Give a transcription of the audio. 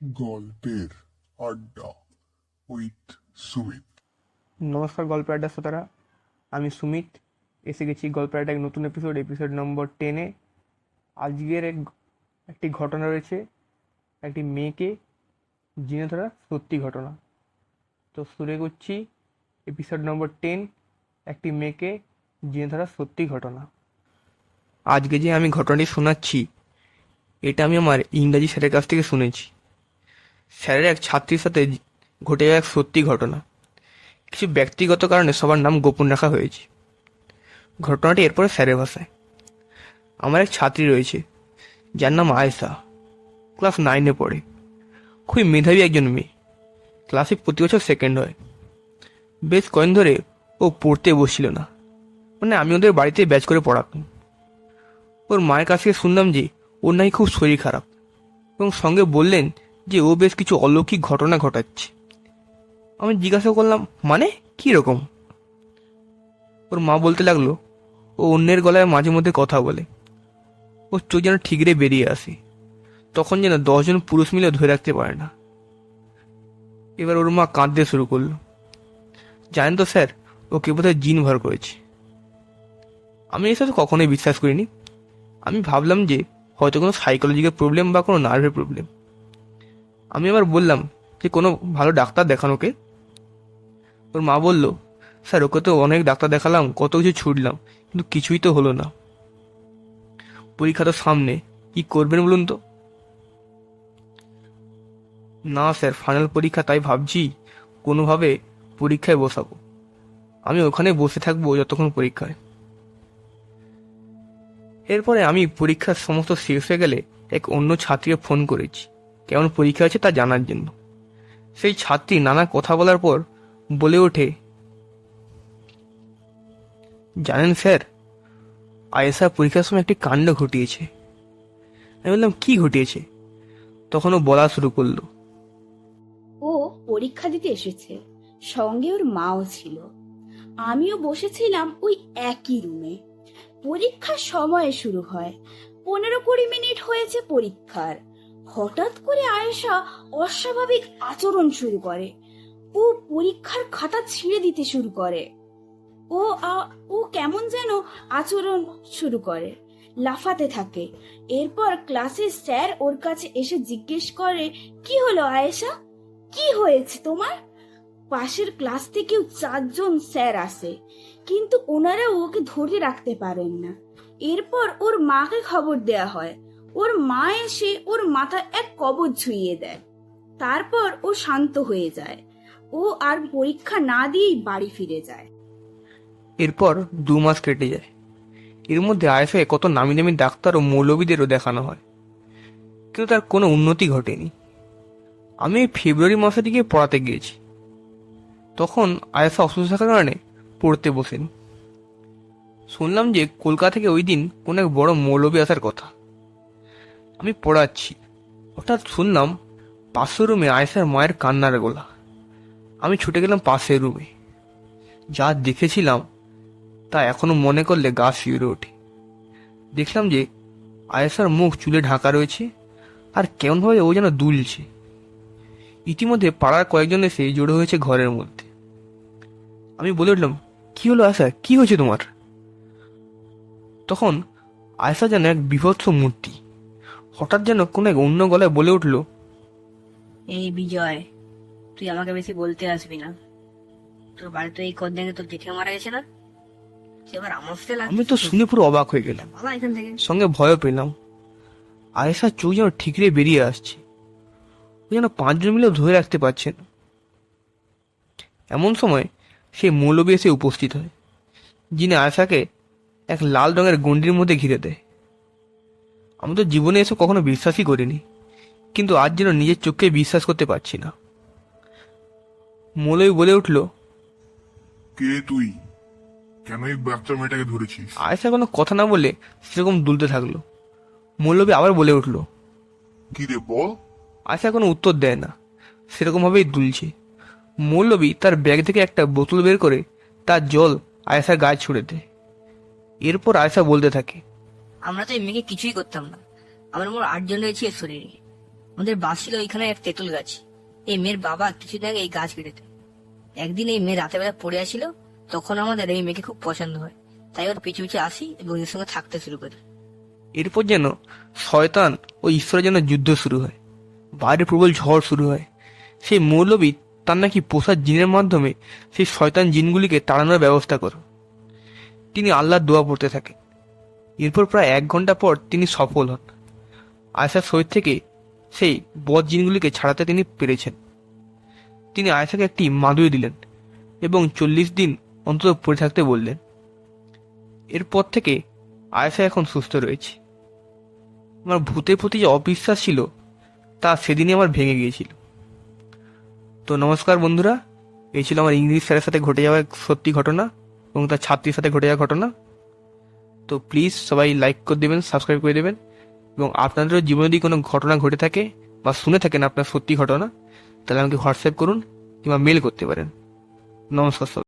গল্পের আড্ডা উইথ সুমিত। নমস্কার গল্পের আড্ডা শ্রোতারা, আমি সুমিত এসে গেছি গল্পের আড্ডা এক নতুন এপিসোড নম্বর 10-এ। আজকের একটি ঘটনা রয়েছে, একটি মেয়েকে জিনে ধরা সত্যি ঘটনা। তো শুরু করছি এপিসোড নম্বর 10, একটি মেয়েকে জিনে ধরা সত্যি ঘটনা। আজকে যে আমি ঘটনাটি শোনাচ্ছি, এটা আমি আমার ইংরাজি স্যারের কাছ থেকে শুনেছি। স্যারের এক ছাত্রীর সাথে ঘটে যাওয়া এক সত্যি ঘটনা। কিছু ব্যক্তিগত কারণে সবার নাম গোপন রাখা হয়েছে। ঘটনাটি এরপরে স্যারের ভাষায়। আমার এক ছাত্রী রয়েছে, যার নাম আয়েশা। ক্লাস 9-এ পড়ে। খুবই মেধাবী একজন মেয়ে। ক্লাসে প্রতি বছর সেকেন্ড হয়। বেশ কয়েকদিন ধরে ও পড়তে বসছিল না, মানে আমি ওদের বাড়িতে ব্যাচ করে পড়াতাম। ওর মায়ের কাছ থেকে শুনলাম যে ওর নাকি খুব শরীর খারাপ, এবং সঙ্গে বললেন যে ও বেশ কিছু অলৌকিক ঘটনা ঘটাচ্ছে। আমি জিজ্ঞাসা করলাম, মানে কী রকম? ওর মা বলতে লাগলো, ও অন্যের গলায় মাঝে মধ্যে কথা বলে। ওর চোখ যেন ঠিকরে বেরিয়ে আসে, তখন যেন 10 জন পুরুষ মিলে ধরে রাখতে পারে না। এবার ওর মা কাঁদতে শুরু করলো। জানেন তো স্যার, ওকে বোধহয় জিন ভর করেছে। আমি এসব কখনোই বিশ্বাস করিনি। আমি ভাবলাম যে হয়তো কোনো সাইকোলজিক্যাল প্রবলেম বা কোনো নার্ভের প্রবলেম। আমি আবার বললাম যে কোনো ভালো ডাক্তার দেখানোকে। ওর মা বলল, স্যার ওকে তো অনেক ডাক্তার দেখালাম, কত কিছু ছুটলাম, কিন্তু কিছুই তো হলো না। পরীক্ষা তো সামনে, কি করবেন বলুন তো? না স্যার, ফাইনাল পরীক্ষা, তাই ভাবছি কোনোভাবে পরীক্ষায় বসাবো। আমি ওখানে বসে থাকবো যতক্ষণ পরীক্ষায়। এরপরে আমি পরীক্ষার সমস্ত শেষ হয়ে গেলে এক অন্য ছাত্রীকে ফোন করেছি কেমন পরীক্ষা হয়েছে তা জানার জন্য। সেই ছাত্রী নানা কথা বলার পর বলে ওঠে, জানেন স্যার, আয়েশা পরীক্ষার সময় একটি কাণ্ড ঘটিয়েছে। আমি বললাম, কি ঘটিয়েছে? তখন ও বলা শুরু করলো। ও পরীক্ষা দিতে এসেছে, সঙ্গে ওর মাও ছিল। আমিও বসেছিলাম ওই একই রুমে। পরীক্ষার সময় শুরু হয়, 15-20 মিনিট হয়েছে পরীক্ষার। হঠাৎ করে আয়েশা অস্বাভাবিক আচরণ শুরু করে। ও পরীক্ষার খাতা ছিঁড়ে দিতে শুরু করে। ও ও কেমন যেন আচরণ শুরু করে, লাফাতে থাকে। এরপর ক্লাসের স্যার ওর কাছে এসে জিজ্ঞেস করে, কি হলো আয়েশা, কি হয়েছে তোমার? পাশের ক্লাস থেকেও 4 জন স্যার আসে, কিন্তু ওনারা ওকে ধরে রাখতে পারেন না। এরপর ওর মাকে খবর দেয়া হয়। ওর মা এসে ওর মাথা এক কবজ ছুঁয়ে দেয়। তারপর ও শান্ত হয়ে যায়। ও আর পরীক্ষা না দিয়েই বাড়ি ফিরে যায়। এরপর 2 মাস কেটে যায়। এর মধ্যে আয়েশাকে কত নামি দামি ডাক্তার ও মৌলবীদেরও দেখানো হয়, কিন্তু তার কোনো উন্নতি ঘটেনি। আমি এই ফেব্রুয়ারি মাসে দিকে পড়াতে গিয়েছি। তখন আয়েশা অসুস্থ থাকার কারণে পড়তে বসেন। শুনলাম যে কলকাতা থেকে ওই দিন কোনো এক বড় মৌলবী আসার কথা। আমি পড়াচ্ছি, হঠাৎ শুনলাম পাশের রুমে আয়েশার মায়ের কান্নার গলা। আমি ছুটে গেলাম পাশের রুমে। যা দেখেছিলাম তা এখনো মনে করলে গা শিউরে ওঠে। দেখলাম যে আয়েশার মুখ চুলে ঢাকা রয়েছে, আর কেমনভাবে ও যেন দুলছে। ইতিমধ্যে পাড়ার কয়েকজন এসে জড়ো হয়েছে ঘরের মধ্যে। আমি বলে উঠলাম, কি হলো আয়েশা, কি হয়েছে তোমার? তখন আয়েশা যেন এক বিভৎস মূর্তি হঠাৎ যেন কোনো এক অন্য গলায় বলে উঠল, এই বিজয়, তুই আমাকে বেশি বলতে আসবি না। তোর বাড়িতে এই কদিন আগে তোর জেঠে মারা গেছে না, সেবার আমার সাথে আমি তো শুনে পুরো অবাক হয়ে গেলাম, বাবা এখান থেকে। সঙ্গে ভয়ও পেলাম। আয়েশার চোখ যেন ঠিকরে বেরিয়ে আসছে। ও যেন 5 জন মিলেও ধরে রাখতে পারছে না। এমন সময় সেই মৌলবী এসে উপস্থিত হয়, যিনি আয়েশাকে এক লাল রঙের গণ্ডির মধ্যে ঘিরে দেয়। আমি তো জীবনে এসব কখনো বিশ্বাসই করিনি, কিন্তু আজ যেন নিজের চোখকে বিশ্বাস করতে পারছি না। মৌলবী বলে উঠল, কে তুই? কেন এই বাচ্চা মেয়েটাকে ধরেছিস? আয়েশা কোনো কথা না বলে সেরকম দুলতে থাকলো। মৌলবী আবার বলে উঠল। কি রে বল। আয়েশা কোনো উত্তর দেয় না, সেরকম ভাবেই দুলছে। মৌলবী তার ব্যাগ থেকে একটা বোতল বের করে তার জল আয়েশার গায়ে ছুড়ে দেয়। এরপর আয়েশা বলতে থাকে, আমরা তো এই মেয়েকে কিছুই করতাম না। আমার মোট 8 জন রয়েছে এর শরীরে। আমাদের বাস ছিল ওইখানে এক তেঁতুল গাছ। এই মেয়ের বাবা কিছুদিন আগে এই গাছ কেটে দেয়। একদিন এই মেয়ে রাতে বেলা পড়ে আসছিল, তখন আমাদের এই মেয়েকে খুব পছন্দ হয়, তাই ওর পিছু পিছু আসি এবং এর সঙ্গে থাকতে শুরু করি। এরপর যেন শয়তান ও ঈশ্বরের জন্য যুদ্ধ শুরু হয়। বাইরে প্রবল ঝড় শুরু হয়। সেই মৌলবী তার নাকি পোষা জিনের মাধ্যমে সেই শয়তান জিনগুলিকে তাড়ানোর ব্যবস্থা করো। তিনি আল্লাহর দোয়া পড়তে থাকেন। এরপর প্রায় 1 ঘন্টা পর তিনি সফল হন। আয়েশার শরীর থেকে সেই বদ জিনগুলিকে ছাড়াতে তিনি পেরেছেন। তিনি আয়েশাকে একটি মাদুরি দিলেন এবং 40 দিন অন্তত পড়ে থাকতে বললেন। এরপর থেকে আয়েশা এখন সুস্থ রয়েছে। আমার ভূতের প্রতি যে অবিশ্বাস ছিল তা সেদিনই আমার ভেঙে গিয়েছিল। তো নমস্কার বন্ধুরা, এই ছিল আমার ইংলিশ স্যারের সাথে ঘটে যাওয়া এক সত্যি ঘটনা এবং তার ছাত্রীর সাথে ঘটে যাওয়া ঘটনা। তো প্লিজ সবাই লাইক করে দেবেন, সাবস্ক্রাইব করে দেবেন, এবং আপনাদেরও জীবনে যদি কোনো ঘটনা ঘটে থাকে বা শুনে থাকেন আপনার সত্যি ঘটনা, তাহলে আমাকে হোয়াটসঅ্যাপ করুন কিংবা মেল করতে পারেন। নমস্কার সবাই।